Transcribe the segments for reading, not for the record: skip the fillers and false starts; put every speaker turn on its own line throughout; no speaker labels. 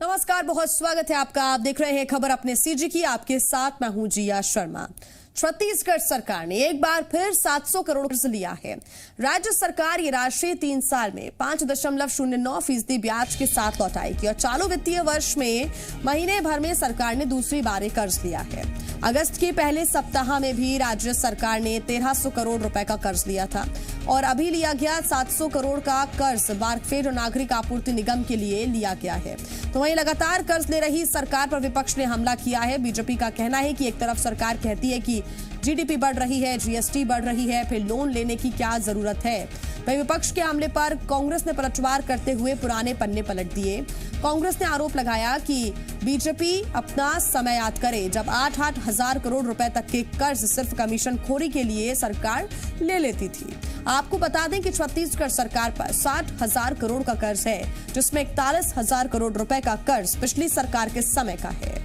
नमस्कार, बहुत स्वागत है आपका। आप देख रहे हैं खबर अपने सीजी की। आपके साथ मैं हूं जिया शर्मा। छत्तीसगढ़ सरकार ने एक बार फिर 700 करोड़ कर्ज लिया है। राज्य सरकार ये राशि 3 साल में 5.09% ब्याज के साथ लौटाएगी और चालू वित्तीय वर्ष में महीने भर में सरकार ने दूसरी बार कर्ज लिया है। अगस्त के पहले सप्ताह में भी राज्य सरकार ने 1300 करोड़ रुपए का कर्ज लिया था और अभी लिया गया 700 करोड़ का कर्ज मार्कफेड और नागरिक आपूर्ति निगम के लिए लिया गया है। तो वहीं लगातार कर्ज ले रही सरकार पर विपक्ष ने हमला किया है। बीजेपी का कहना है कि एक तरफ सरकार कहती है कि जीडीपी बढ़ रही है, जीएसटी बढ़ रही है, फिर लोन लेने की क्या जरूरत है। वहीं विपक्ष के हमले पर कांग्रेस ने पलटवार करते हुए पुराने पन्ने पलट दिए। कांग्रेस ने आरोप लगाया कि बीजेपी अपना समय याद करे जब 8-8 हजार करोड़ रुपए तक के कर्ज सिर्फ कमीशन खोरी के लिए सरकार ले लेती थी। आपको बता दें कि छत्तीसगढ़ सरकार पर 60,000 करोड़ का कर्ज है, जिसमें 41,000 करोड़ रुपए का कर्ज पिछली सरकार के समय का है।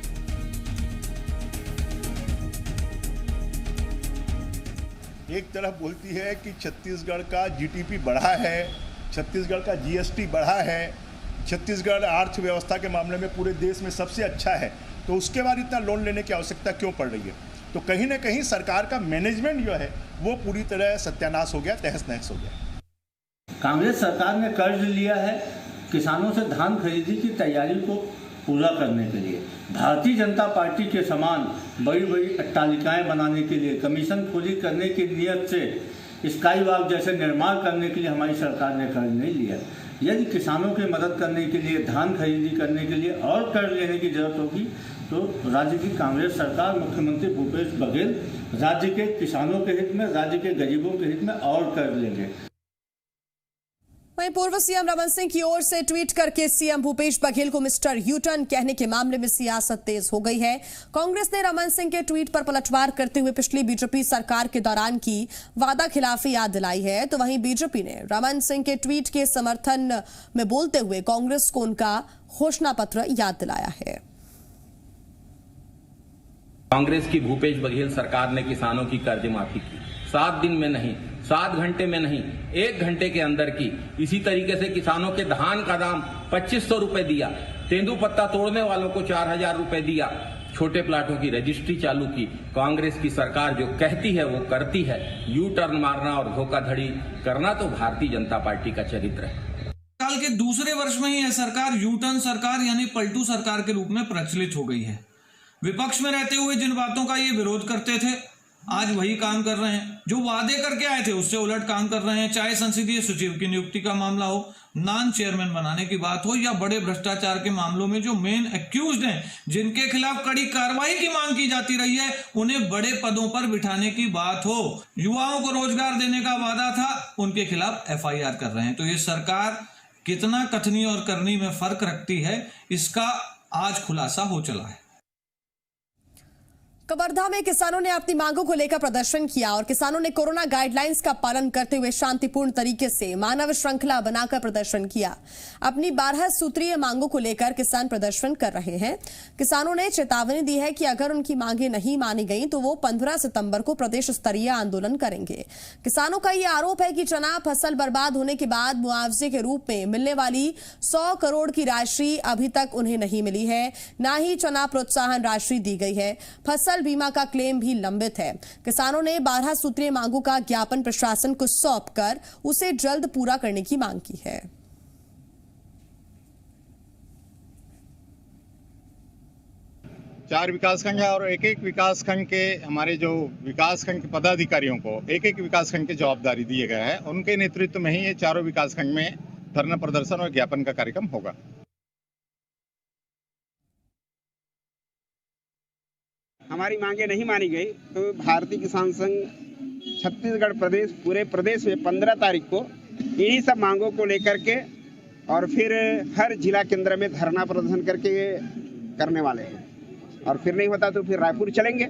एक तरफ बोलती है कि छत्तीसगढ़ का जीडीपी बढ़ा है, छत्तीसगढ़ का जीएसटी बढ़ा है, छत्तीसगढ़ अर्थव्यवस्था के मामले में पूरे देश में सबसे अच्छा है, तो उसके बाद इतना लोन लेने की आवश्यकता क्यों पड़ रही है। तो कहीं ना कहीं सरकार का मैनेजमेंट जो है वो पूरी तरह सत्यानाश हो गया, तहस नहस हो गया।
कांग्रेस सरकार ने कर्ज लिया है किसानों से धान खरीदी की तैयारी को पूरा करने के लिए। भारतीय जनता पार्टी के समान बड़ी बड़ी अट्टालिकाएं बनाने के लिए, कमीशन खोरी करने की नियत से स्काई वॉक जैसे निर्माण करने के लिए हमारी सरकार ने कर्ज नहीं लिया। यदि किसानों की मदद करने के लिए, धान खरीदी करने के लिए और कर्ज लेने की जरूरत होगी तो राज्य की कांग्रेस सरकार, मुख्यमंत्री भूपेश बघेल राज्य के किसानों के हित में, राज्य के गरीबों के हित में और कर्ज लेंगे।
वहीं पूर्व सीएम रमन सिंह की ओर से ट्वीट करके सीएम भूपेश बघेल को मिस्टर यूटर्न कहने के मामले में सियासत तेज हो गई है। कांग्रेस ने रमन सिंह के ट्वीट पर पलटवार करते हुए पिछली बीजेपी सरकार के दौरान की वादा खिलाफी याद दिलाई है। तो वहीं बीजेपी ने रमन सिंह के ट्वीट के समर्थन में बोलते हुए कांग्रेस को उनका घोषणा पत्र याद दिलाया है।
कांग्रेस की भूपेश बघेल सरकार ने किसानों की कर्ज माफी की 7 दिन में नहीं, 7 घंटे में नहीं, 1 घंटे के अंदर की। इसी तरीके से किसानों के धान का दाम 2500 रुपए दिया, तेंदुपत्ता तोड़ने वालों को 4000 रुपए दिया, छोटे प्लाटों की रजिस्ट्री चालू की। कांग्रेस की सरकार जो कहती है वो करती है। यू टर्न मारना और धोखाधड़ी करना तो भारतीय जनता पार्टी का चरित्र है।
साल के दूसरे वर्ष में ही यह सरकार यू टर्न सरकार यानी पलटू सरकार के रूप में प्रचलित हो गई है। विपक्ष में रहते हुए जिन बातों का ये विरोध करते थे, आज वही काम कर रहे हैं। जो वादे करके आए थे उससे उलट काम कर रहे हैं। चाहे संसदीय सचिव की नियुक्ति का मामला हो, नॉन चेयरमैन बनाने की बात हो, या बड़े भ्रष्टाचार के मामलों में जो मेन एक्यूज्ड हैं, जिनके खिलाफ कड़ी कार्रवाई की मांग की जाती रही है, उन्हें बड़े पदों पर बिठाने की बात हो, युवाओं को रोजगार देने का वादा था, उनके खिलाफ एफआईआर कर रहे हैं। तो ये सरकार कितना कथनी और करनी में फर्क रखती है, इसका आज खुलासा हो चला है।
कवर्धा में किसानों ने अपनी मांगों को लेकर प्रदर्शन किया और किसानों ने कोरोना गाइडलाइंस का पालन करते हुए शांतिपूर्ण तरीके से मानव श्रृंखला बनाकर प्रदर्शन किया। अपनी 12 सूत्रीय मांगों को लेकर किसान प्रदर्शन कर रहे हैं। किसानों ने चेतावनी दी है कि अगर उनकी मांगें नहीं मानी गई तो वो 15 सितंबर को प्रदेश स्तरीय आंदोलन करेंगे। किसानों का यह आरोप है कि चना फसल बर्बाद होने के बाद मुआवजे के रूप में मिलने वाली 100 करोड़ की राशि अभी तक उन्हें नहीं मिली है, न ही चना प्रोत्साहन राशि दी गई है। फसल बीमा का क्लेम भी लंबित है। किसानों ने 12 सूत्रीय मांगों का ज्ञापन प्रशासन को सौंपकर उसे जल्द पूरा करने की मांग की है।
चार विकासखंड है और एक विकासखंड के हमारे जो विकासखंड के पदाधिकारियों को एक विकासखंड की जवाबदारी दिए गए हैं। उनके नेतृत्व में ही ये चारों विकासखंड में धरना प्रदर्शन और ज्ञापन का कार्यक्रम होगा।
हमारी मांगे नहीं मानी गई तो भारतीय किसान संघ छत्तीसगढ़ प्रदेश पूरे प्रदेश में 15 तारीख को इन्हीं सब मांगों को लेकर के और फिर हर जिला केंद्र में धरना प्रदर्शन करके करने वाले हैं। और फिर नहीं होता तो फिर रायपुर चलेंगे।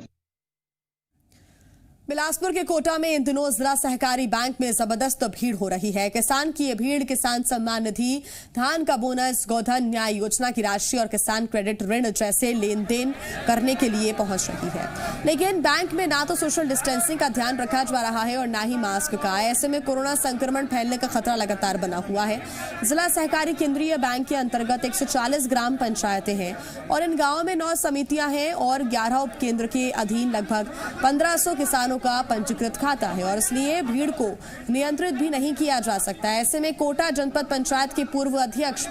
बिलासपुर के कोटा में इन दिनों जिला सहकारी बैंक में जबरदस्त भीड़ हो रही है। किसान की ये भीड़ किसान सम्मान निधि, धान का बोनस, गोधन न्याय योजना की राशि और किसान क्रेडिट ऋण जैसे लेन देन करने के लिए पहुंच रही है। लेकिन बैंक में ना तो सोशल डिस्टेंसिंग का ध्यान रखा जा रहा है और ना ही मास्क का। ऐसे में कोरोना संक्रमण फैलने का खतरा लगातार बना हुआ है। जिला सहकारी केंद्रीय बैंक के अंतर्गत 140 ग्राम पंचायतें हैं और इन गाँवों में 9 समितियां हैं और 11 उप केंद्र के अधीन लगभग 1500 किसानों का पंजीकृत खाता है और इसलिए भीड़ को नियंत्रित भी नहीं किया जा सकता। ऐसे में कोटा जनपद पंचायत के पूर्व अध्यक्ष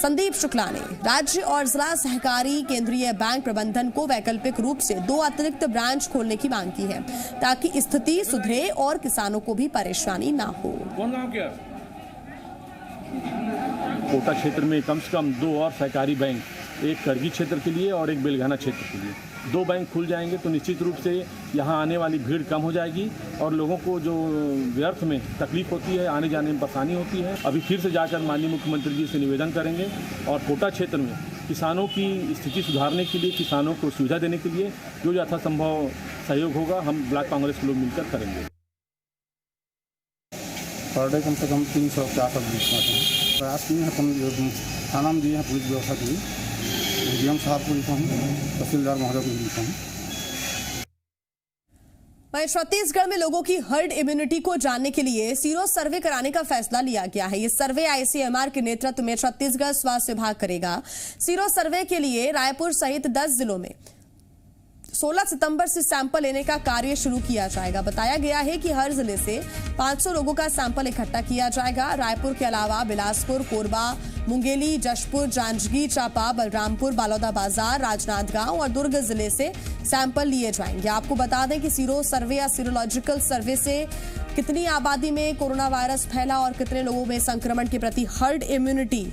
संदीप शुक्ला ने राज्य और जिला सहकारी केंद्रीय बैंक प्रबंधन को वैकल्पिक रूप से 2 अतिरिक्त ब्रांच खोलने की मांग की है ताकि स्थिति सुधरे और किसानों को भी परेशानी ना हो।
कोटा क्षेत्र में कम से कम 2 और सहकारी बैंक, एक करगी क्षेत्र के लिए और एक बेलघाना क्षेत्र के लिए 2 बैंक खुल जाएंगे तो निश्चित रूप से यहाँ आने वाली भीड़ कम हो जाएगी और लोगों को जो व्यर्थ में तकलीफ होती है, आने जाने में परेशानी होती है। अभी फिर से जाकर माननीय मुख्यमंत्री जी से निवेदन करेंगे और कोटा क्षेत्र में किसानों की स्थिति सुधारने के लिए, किसानों को सुविधा देने के लिए जो यथासंभव सहयोग होगा हम ब्लॉक कांग्रेस के लोग मिलकर करेंगे।
पर डे कम से कम 300 के आसपास प्रयास किए हैं। हम थाना में दिए हैं, पुलिस व्यवस्था की, डीएम साहब को लिखा हूँ, तहसीलदार महोदय को लिखा हूँ।
वहीं छत्तीसगढ़ में लोगों की हर्ड इम्यूनिटी को जानने के लिए सीरो सर्वे कराने का फैसला लिया गया है। ये सर्वे आईसीएमआर के नेतृत्व में छत्तीसगढ़ स्वास्थ्य विभाग करेगा। सीरो सर्वे के लिए रायपुर सहित 10 जिलों में 16 सितंबर से सैंपल लेने का कार्य शुरू किया जाएगा। बताया गया है कि हर जिले से 500 लोगों का सैंपल इकट्ठा किया जाएगा। रायपुर के अलावा बिलासपुर, कोरबा, मुंगेली, जशपुर, जांजगीर चांपा, बलरामपुर, बालोदाबाजार, राजनांदगांव और दुर्ग जिले से सैंपल लिए जाएंगे। आपको बता दें कि सीरो सर्वे या सीरोलॉजिकल सर्वे से कितनी आबादी में कोरोना वायरस फैला और कितने लोगों में संक्रमण के प्रति हर्ड इम्यूनिटी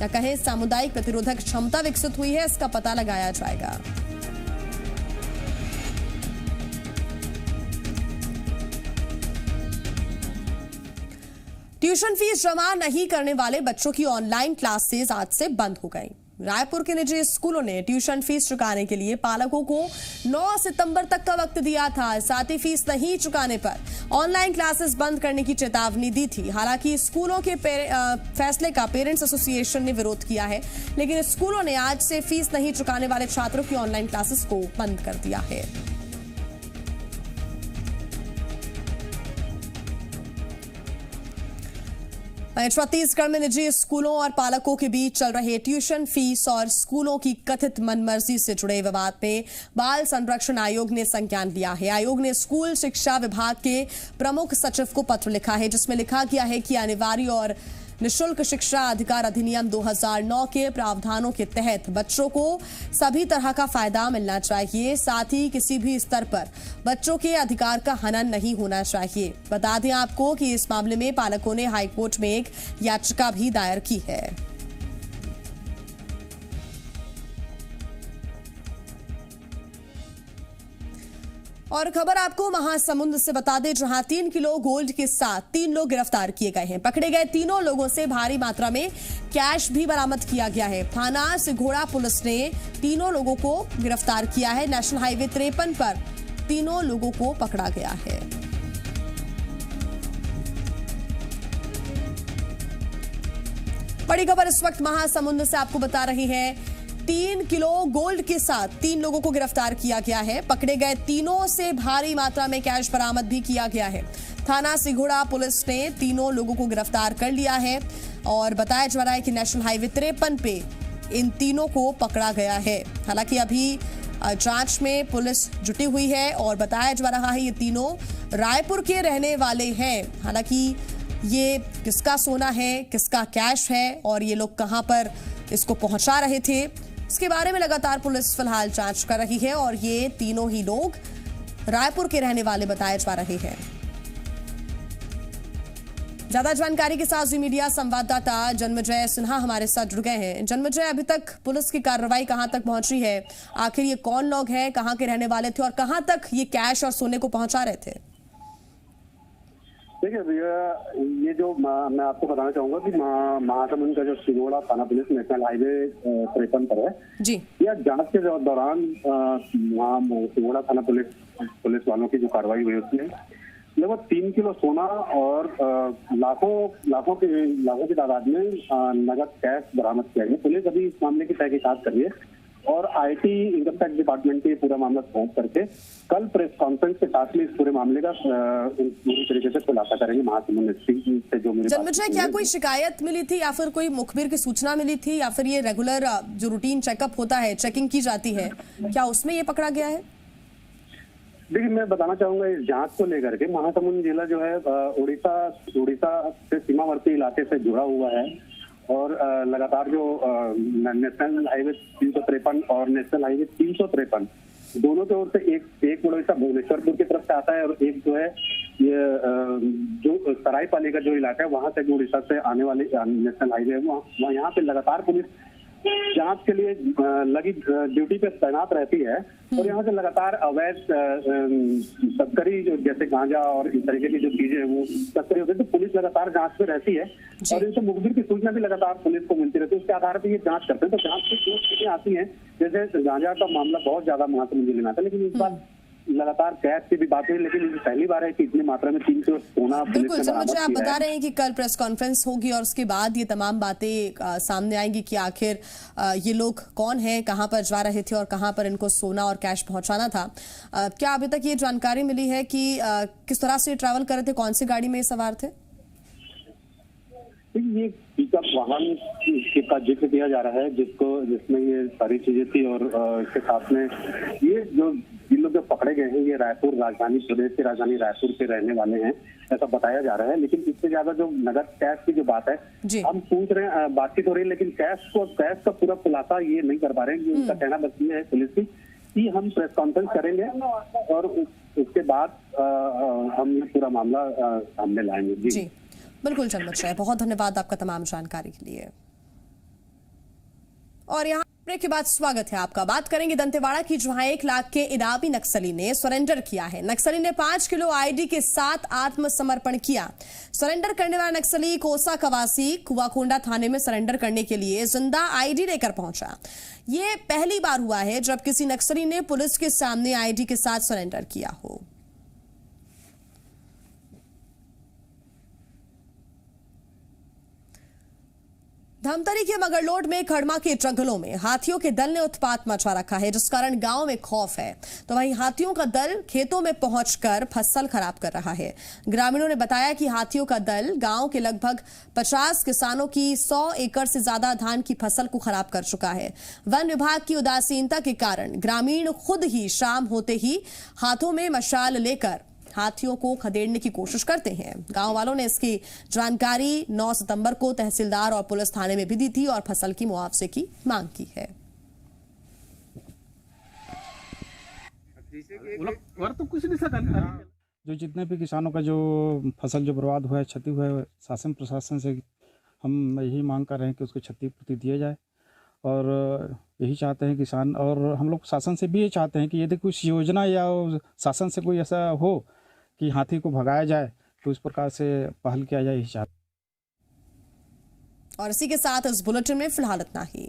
या कहें सामुदायिक प्रतिरोधक क्षमता विकसित हुई है, इसका पता लगाया जाएगा। ट्यूशन फीस जमा नहीं करने वाले बच्चों की ऑनलाइन क्लासेस आज से बंद हो गई। रायपुर के निजी स्कूलों ने ट्यूशन फीस चुकाने के लिए पालकों को 9 सितंबर तक का वक्त दिया था। साथ ही फीस नहीं चुकाने पर ऑनलाइन क्लासेस बंद करने की चेतावनी दी थी। हालांकि स्कूलों के फैसले का पेरेंट्स एसोसिएशन ने विरोध किया है, लेकिन स्कूलों ने आज से फीस नहीं चुकाने वाले छात्रों की ऑनलाइन क्लासेस को बंद कर दिया है। छत्तीसगढ़ में निजी स्कूलों और पालकों के बीच चल रहे ट्यूशन फीस और स्कूलों की कथित मनमर्जी से जुड़े विवाद में बाल संरक्षण आयोग ने संज्ञान लिया है। आयोग ने स्कूल शिक्षा विभाग के प्रमुख सचिव को पत्र लिखा है, जिसमें लिखा गया है कि अनिवार्य और निःशुल्क शिक्षा अधिकार अधिनियम 2009 के प्रावधानों के तहत बच्चों को सभी तरह का फायदा मिलना चाहिए। साथ ही किसी भी स्तर पर बच्चों के अधिकार का हनन नहीं होना चाहिए। बता दें आपको कि इस मामले में पालकों ने हाईकोर्ट में एक याचिका भी दायर की है। और खबर आपको महासमुंद से बता दें, जहां 3 किलो गोल्ड के साथ 3 लोग गिरफ्तार किए गए हैं। पकड़े गए तीनों लोगों से भारी मात्रा में कैश भी बरामद किया गया है। थाना सिघोड़ा पुलिस ने तीनों लोगों को गिरफ्तार किया है। नेशनल हाईवे 53 पर तीनों लोगों को पकड़ा गया है। बड़ी खबर इस वक्त महासमुंद से आपको बता रही है, 3 किलो गोल्ड के साथ 3 लोगों को गिरफ्तार किया गया है। पकड़े गए तीनों से भारी मात्रा में कैश बरामद भी किया गया है। थाना सिघोड़ा पुलिस ने तीनों लोगों को गिरफ्तार कर लिया है और बताया जा रहा है कि नेशनल हाईवे 53 पे इन तीनों को पकड़ा गया है। हालांकि अभी जांच में पुलिस जुटी हुई है और बताया जा रहा है ये तीनों रायपुर के रहने वाले हैं। हालांकि ये किसका सोना है, किसका कैश है और ये लोग कहां पर इसको पहुंचा रहे थे, इसके बारे में लगातार पुलिस फिलहाल जांच कर रही है और ये तीनों ही लोग रायपुर के रहने वाले बताए जा रहे हैं। ज्यादा जानकारी के साथ जी मीडिया संवाददाता जन्मजय सिन्हा हमारे साथ जुड़ गए हैं। जन्मजय, अभी तक पुलिस की कार्रवाई कहां तक पहुंची है? आखिर ये कौन लोग हैं, कहां के रहने वाले थे और कहां तक ये कैश और सोने को पहुंचा रहे थे?
देखिए भैया, ये जो मैं आपको बताना चाहूंगा कि महासमुंद का जो सिंगोड़ा थाना पुलिस नेशनल हाईवे 53 पर है
जी,
या जांच के दौरान वहाँ सिंगोड़ा थाना पुलिस वालों की जो कार्रवाई हुई उसमें लगभग 3 किलो सोना और लाखों की तादाद में नगद कैश बरामद किया गया। पुलिस अभी इस मामले की तहकीकात कर रही है और आईटी इनकम टैक्स डिपार्टमेंट के पूरा मामला सौंप करके कल प्रेस कॉन्फ्रेंस के साथ में इस पूरे मामले का पूरी तरीके से खुलासा करेंगे। महासमुंद से जो मेरे
जन्मजय, क्या कोई शिकायत मिली थी या फिर कोई मुखबिर की सूचना मिली थी या फिर ये रेगुलर जो रूटीन चेकअप होता है, चेकिंग की जाती है, क्या उसमें ये पकड़ा गया है?
देखिए, मैं बताना चाहूंगा इस जांच को लेकर के महासमुंद जिला जो है उड़ीसा से सीमावर्ती इलाके से जुड़ा हुआ है और लगातार जो नेशनल हाईवे 353 और नेशनल हाईवे 353 दोनों की ओर से एक उड़ीसा भुवनेश्वरपुर की तरफ से आता है और एक जो है ये जो सरायपाली का जो इलाका है वहां से उड़ीसा से आने वाली नेशनल हाईवे है वहाँ यहाँ पे लगातार पुलिस जांच के लिए लगी ड्यूटी पे तैनात रहती है और यहाँ से लगातार अवैध तस्करी जो जैसे गांजा और इस तरीके की जो चीजें वो तस्करी होती है तो पुलिस लगातार जांच पे रहती है और इनसे मुखबिर की सूचना भी लगातार पुलिस को मिलती रहती है। उसके आधार पर ये जांच करते हैं। तो जांच की जो चीजें आती हैं, जैसे गांजा का मामला बहुत ज्यादा महासमुंद जिले में आता है, लेकिन इस बार लगातार कैश की भी बात हुई, लेकिन ये पहली बार है कि इतनी मात्रा में 3 किलो सोना
बिल्कुल जन्मजय, आप बता रहे हैं कि कल प्रेस कॉन्फ्रेंस होगी और उसके बाद ये तमाम बातें सामने आएंगी कि आखिर ये लोग कौन हैं, कहां पर जा रहे थे और कहां पर इनको सोना और कैश पहुंचाना था। क्या अभी तक ये जानकारी मिली है कि किस तरह से ट्रैवल कर रहे थे, कौन सी गाड़ी में सवार थे?
ये पिकअप वाहन का जिक्र किया जा रहा है जिसमें ये सारी चीजें थी और इसके साथ में ये जो इन लोग जो पकड़े गए हैं ये राजधानी प्रदेश की राजधानी रायपुर के रहने वाले हैं, ऐसा बताया जा रहा है। लेकिन इससे ज्यादा जो नगद कैश की जो बात है हम पूछ रहे हैं, बातचीत हो रही है, लेकिन कैश का पूरा खुलासा ये नहीं कर पा रहे हैं। उनका कहना बस ये है पुलिस की कि हम प्रेस कॉन्फ्रेंस करेंगे और उसके बाद हम ये पूरा मामला सामने लाएंगे।
जी बिल्कुल जन्मजय, बहुत धन्यवाद आपका तमाम जानकारी के लिए। और यहाँ ब्रेक के बाद स्वागत है आपका। बात करेंगे दंतेवाड़ा की, जहां 1 लाख के इनामी नक्सली ने सरेंडर किया है। नक्सली ने 5 किलो आईडी के साथ आत्मसमर्पण किया। सरेंडर करने वाला नक्सली कोसा कवासी कुआकोंडा थाने में सरेंडर करने के लिए जिंदा आईडी लेकर पहुंचा। ये पहली बार हुआ है जब किसी नक्सली ने पुलिस के सामने आईडी के साथ सरेंडर किया हो। धमतरी के मगरलोड में खड़मा के जंगलों में हाथियों के दल ने उत्पात मचा रखा है, जिस कारण गांव में खौफ है। तो वहीं हाथियों का दल खेतों में पहुंचकर फसल खराब कर रहा है। ग्रामीणों ने बताया कि हाथियों का दल गांव के लगभग 50 किसानों की 100 एकड़ से ज्यादा धान की फसल को खराब कर चुका है। वन विभाग की उदासीनता के कारण ग्रामीण खुद ही शाम होते ही हाथों में मशाल लेकर हाथियों को खदेड़ने की कोशिश करते हैं। गांव वालों ने इसकी जानकारी 9 सितंबर को तहसीलदार और पुलिस थाने में भी दी थी और फसल की मुआवजे की मांग की है।
तो कुछ नहीं सका। जो जितने भी किसानों का जो फसल जो बर्बाद हुआ है, क्षति हुआ है, शासन प्रशासन से हम यही मांग कर रहे हैं कि उसको क्षतिपूर्ति दिया जाए और यही चाहते हैं किसान, और हम लोग शासन से भी ये चाहते हैं कि यदि कुछ योजना या शासन से कोई ऐसा हो कि हाथी को भगाया जाए तो इस प्रकार से पहल किया जाए, यही चाहते हैं।
और इसी के साथ इस बुलेटिन में फिलहाल इतना ही।